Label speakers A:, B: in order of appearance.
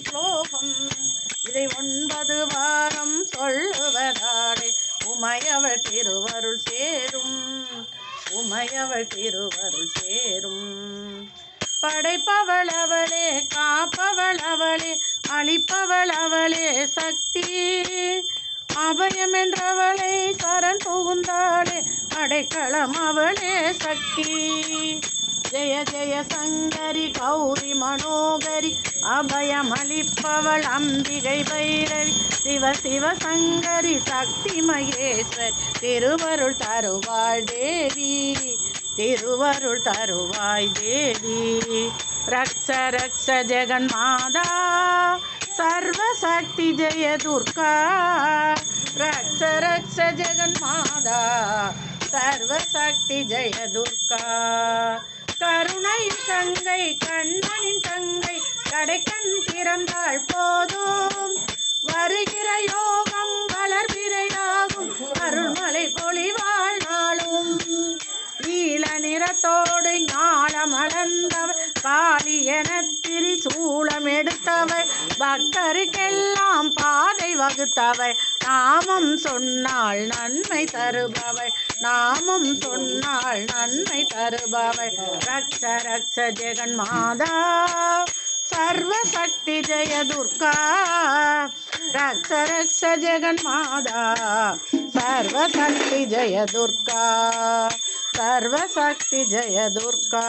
A: ஸ்லோகம். இதை 9 வாரம் சொல்லுவதாலே உமையவள் திருவருள் சேரும், உமையவள் திருவருள் சேரும். படைப்பவள் அவளே, காப்பவள் அவளே, அளிப்பவள் அவளே சக்தி. அபயம் என்றவளை சரண் புகுந்தாளே, அடைக்கலம் அவளே சக்தி. ஜெய ஜெய சங்கரி கௌரி மனோகரி, அபயமளிப்பவள் அம்பிகை பைரவி. சிவ சிவ சங்கரி சக்தி மகேஸ்வரி, திருவருள் தருவாள் தேவி, திருவருள் தருவாய் தேவி. ரக்ஷ ரக்ஷ ஜெகன்மாதா சர்வசக்தி ஜெய துர்கா. ரக்ஷ ரக்ஷ ஜெகன்மாதா சர்வசக்தி ஜெய துர்கா. கருணையின் தங்கை, கண்ணனின் தங்கை, கடைக்கண் திறந்தாள் போதும். வருகிற யோகம் வளர்பிறையாகும், அருள்மலை பொழிவாள் நாளும். நீல நிறத்தோடு ஞானம் அளந்தவள், காளி என திரிசூலம் எடுத்தவள், பக்தருக்கெல்லாம் பாதை வகுத்தவள். நாமம் சொன்னால் நன்மை தருபவள், நாமம் சொன்னால் நன்மை தருபவள். ரக்ஷ ரக்ஷ ஜெகன்மாதா சர்வசக்தி ஜெய துர்கா. ரக்ஷ ரக்ஷ ஜெகன்மாதா சர்வசக்தி ஜெய துர்கா, சர்வசக்தி ஜெய துர்கா.